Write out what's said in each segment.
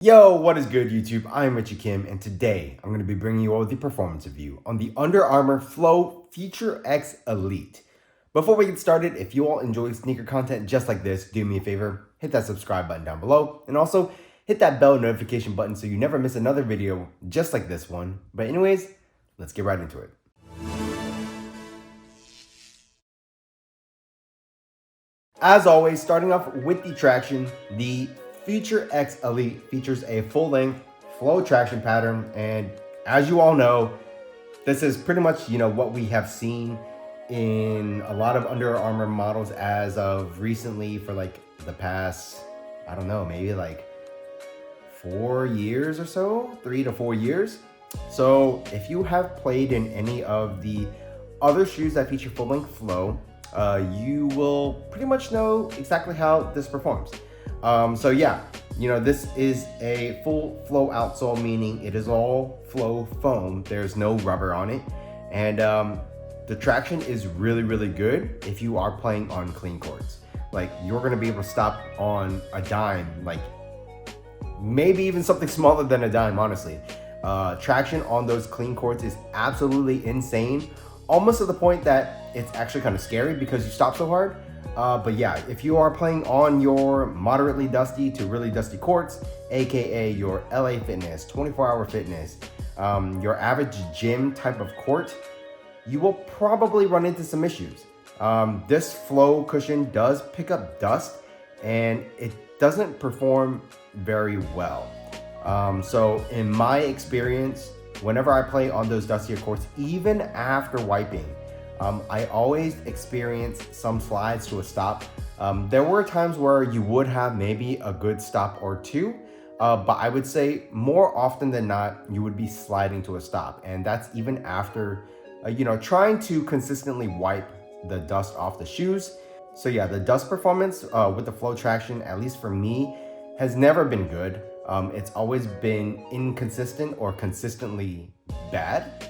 Yo, what is good YouTube? I'm Richie Kim, and today I'm going to be bringing you all the performance review on the Under Armour Flow FUTR X Elite. Before we get started, if you all enjoy sneaker content just like this, do me a favor, hit that subscribe button down below, and also hit that bell notification button so you never miss another video just like this one. But anyways, let's get right into it. As always, starting off with the traction, the FUTR X Elite features a full-length flow traction pattern, and as you all know, this is pretty much, what we have seen in a lot of Under Armour models as of recently for like the past, I don't know, maybe like 4 years or so, 3 to 4 years. So if you have played in any of the other shoes that feature full-length flow, you will pretty much know exactly how this performs. So yeah, this is a full flow outsole, meaning it is all flow foam. There's no rubber on it. And the traction is really, really good if you are playing on clean courts. Like, you're gonna be able to stop on a dime, like maybe even something smaller than a dime, honestly. Traction on those clean courts is absolutely insane, almost to the point that it's actually kind of scary because you stop so hard. But yeah, if you are playing on your moderately dusty to really dusty courts, aka your LA Fitness, 24-hour fitness, your average gym type of court, you will probably run into some issues. This flow cushion does pick up dust and it doesn't perform very well. So in my experience, whenever I play on those dustier courts, even after wiping, I always experience some slides to a stop. There were times where you would have maybe a good stop or two, but I would say more often than not, you would be sliding to a stop. And that's even after, trying to consistently wipe the dust off the shoes. So yeah, the dust performance with the flow traction, at least for me, has never been good. It's always been inconsistent or consistently bad.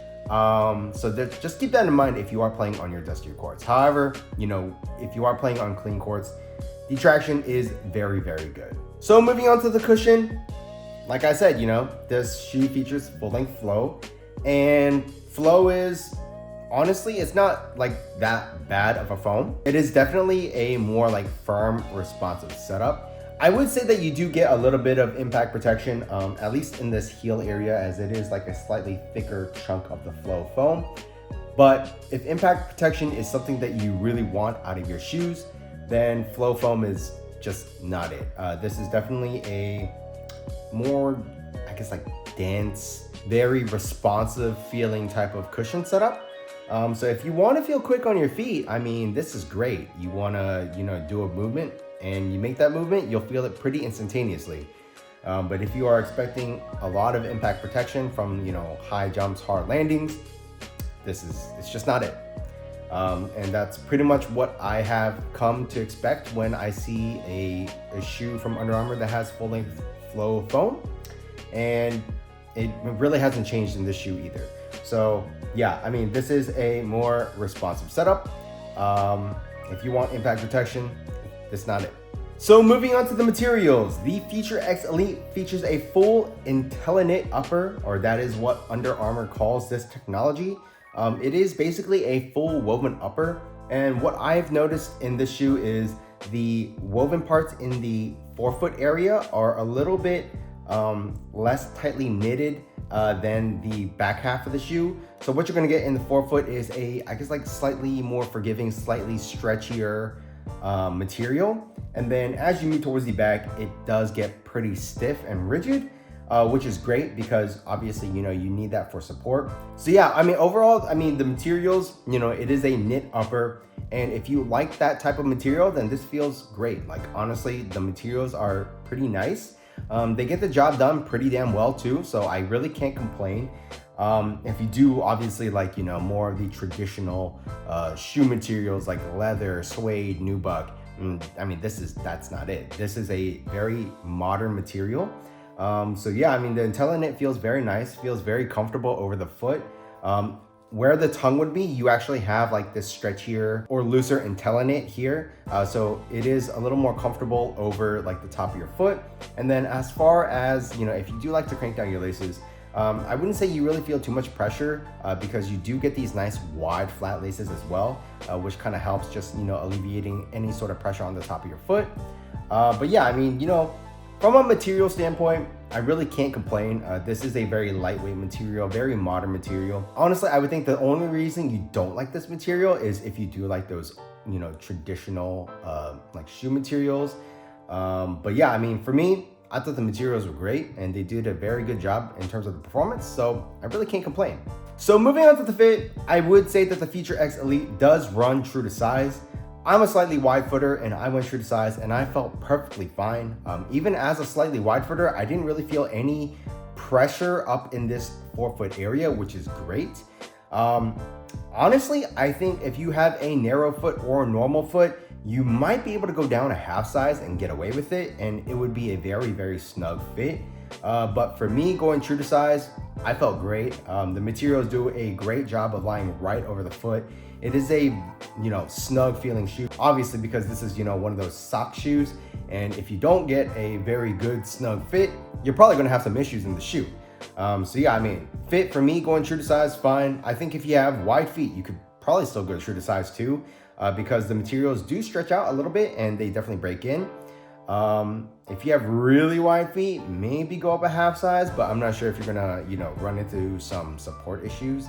So just keep that in mind if you are playing on your dustier courts. However, if you are playing on clean courts, the traction is very, very good. So moving on to the cushion, like I said, this shoe features full-length flow, and flow is, honestly, it's not like that bad of a foam. It is definitely a more like firm, responsive setup. I would say that you do get a little bit of impact protection, at least in this heel area, as it is like a slightly thicker chunk of the flow foam. But if impact protection is something that you really want out of your shoes, then flow foam is just not it. This is definitely a more, I guess, like dense, very responsive feeling type of cushion setup. So if you want to feel quick on your feet, I mean, this is great. You want to, do a movement, and you make that movement, you'll feel it pretty instantaneously. But if you are expecting a lot of impact protection from, high jumps, hard landings, it's just not it. And that's pretty much what I have come to expect when I see a shoe from Under Armour that has full-length flow foam. And it really hasn't changed in this shoe either. So yeah, I mean, this is a more responsive setup. If you want impact protection, that's not it. So moving on to the materials, the FUTR X Elite features a full IntelliKnit upper, or that is what Under Armour calls this technology. It is basically a full woven upper, and what I've noticed in this shoe is the woven parts in the forefoot area are a little bit less tightly knitted than the back half of the shoe. So what you're gonna get in the forefoot is I guess like slightly more forgiving, slightly stretchier material. And then as you move towards the back, it does get pretty stiff and rigid, which is great because obviously, you need that for support. So yeah, I mean, overall, the materials, it is a knit upper. And if you like that type of material, then this feels great. Like, honestly, the materials are pretty nice. They get the job done pretty damn well too. So I really can't complain. If you do obviously like, more of the traditional shoe materials like leather, suede, nubuck, that's not it. This is a very modern material. So yeah, the IntelliKnit feels very nice, feels very comfortable over the foot. where the tongue would be, you actually have like this stretchier or looser intellinate here. So it is a little more comfortable over like the top of your foot. And then as far as, if you do like to crank down your laces, I wouldn't say you really feel too much pressure because you do get these nice wide flat laces as well, which kind of helps just, alleviating any sort of pressure on the top of your foot. But yeah, I mean, from a material standpoint, I really can't complain. This is a very lightweight material, very modern material. Honestly, I would think the only reason you don't like this material is if you do like those, traditional like shoe materials. But yeah, I mean, for me, I thought the materials were great and they did a very good job in terms of the performance. So I really can't complain. So moving on to the fit, I would say that the FUTR X Elite does run true to size. I'm a slightly wide footer and I went true to size and I felt perfectly fine. Even as a slightly wide footer, I didn't really feel any pressure up in this forefoot area, which is great. Honestly, I think if you have a narrow foot or a normal foot, you might be able to go down a half size and get away with it, and it would be a very, very snug fit. But for me, going true to size, I felt great. The materials do a great job of lying right over the foot. It is a, snug feeling shoe, obviously, because this is, one of those sock shoes. And if you don't get a very good snug fit, you're probably gonna have some issues in the shoe. So yeah, I mean, fit for me, going true to size, fine. I think if you have wide feet, you could probably still go true to size too, because the materials do stretch out a little bit and they definitely break in. If you have really wide feet, maybe go up a half size, but I'm not sure if you're gonna, run into some support issues.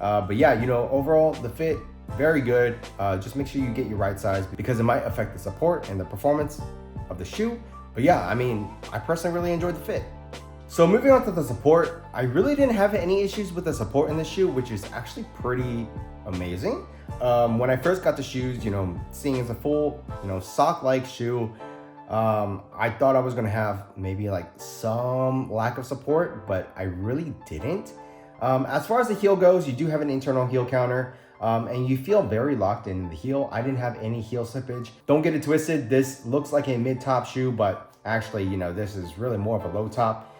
But yeah, overall, the fit, very good. Just make sure you get your right size because it might affect the support and the performance of the shoe. But yeah, I mean, I personally really enjoyed the fit. So moving on to the support, I really didn't have any issues with the support in the shoe, which is actually pretty amazing. When I first got the shoes, seeing as a full, sock-like shoe, I thought I was gonna have maybe like some lack of support, but I really didn't. As far as the heel goes, you do have an internal heel counter, and you feel very locked in the heel. I didn't have any heel slippage. Don't get it twisted. This looks like a mid-top shoe, but actually, this is really more of a low top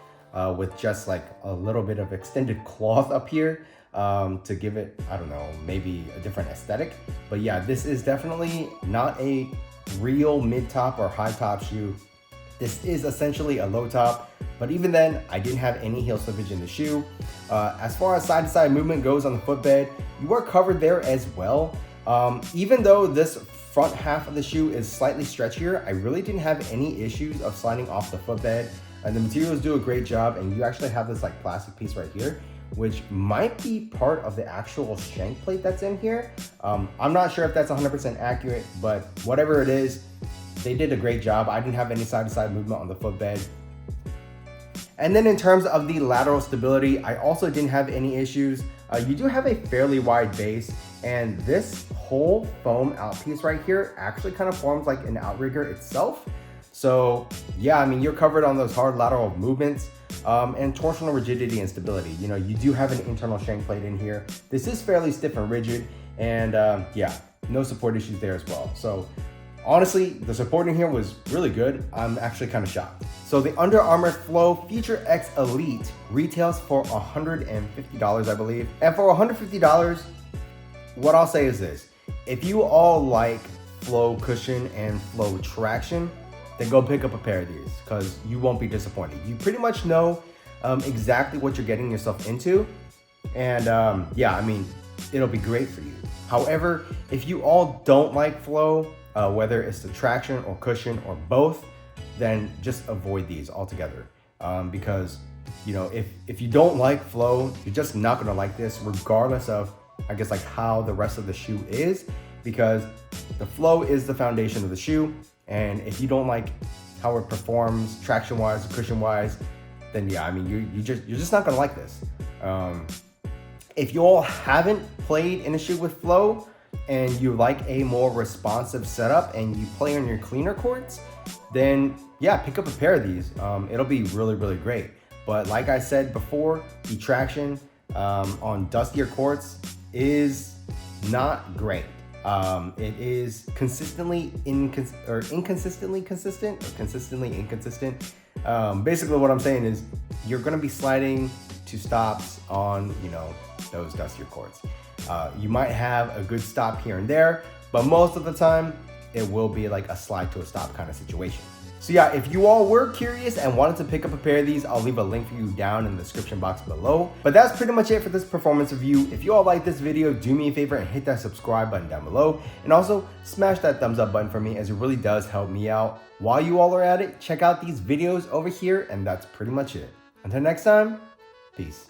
with just like a little bit of extended cloth up here to give it, I don't know, maybe a different aesthetic. But yeah, this is definitely not a real mid-top or high-top shoe. This is essentially a low top, but even then, I didn't have any heel slippage in the shoe. As far as side-to-side movement goes on the footbed, you are covered there as well. Even though this front half of the shoe is slightly stretchier, I really didn't have any issues of sliding off the footbed. And the materials do a great job, and you actually have this like plastic piece right here, which might be part of the actual shank plate that's in here. I'm not sure if that's 100% accurate, but whatever it is, they did a great job. I didn't have any side-to-side movement on the footbed. And then in terms of the lateral stability, I also didn't have any issues. You do have a fairly wide base, and this whole foam out piece right here actually kind of forms like an outrigger itself. So yeah, I mean, you're covered on those hard lateral movements and torsional rigidity and stability. You do have an internal shank plate in here. This is fairly stiff and rigid, and yeah, no support issues there as well. So honestly, the support in here was really good. I'm actually kind of shocked. So the Under Armour Flow FUTR X Elite retails for $150, I believe. And for $150, what I'll say is this. If you all like flow cushion and flow traction, then go pick up a pair of these because you won't be disappointed. You pretty much know exactly what you're getting yourself into. And yeah, I mean, it'll be great for you. However, if you all don't like flow, whether it's the traction or cushion or both, then just avoid these altogether. Because, if you don't like flow, you're just not gonna like this regardless of, I guess, like how the rest of the shoe is, because the flow is the foundation of the shoe. And if you don't like how it performs traction-wise or cushion-wise, then yeah, I mean, you're just not gonna like this. If you all haven't played in a shoe with flow and you like a more responsive setup and you play on your cleaner courts, then yeah, pick up a pair of these. It'll be really, really great. But like I said before, the traction on dustier courts is not great. It is consistently inconsistently consistent, or consistently inconsistent. Basically what I'm saying is you're gonna be sliding to stops on, those dustier courts. You might have a good stop here and there, but most of the time it will be like a slide to a stop kind of situation. So yeah, if you all were curious and wanted to pick up a pair of these, I'll leave a link for you down in the description box below. But that's pretty much it for this performance review. If you all like this video, do me a favor and hit that subscribe button down below. And also smash that thumbs up button for me, as it really does help me out. While you all are at it, check out these videos over here, and that's pretty much it. Until next time, peace.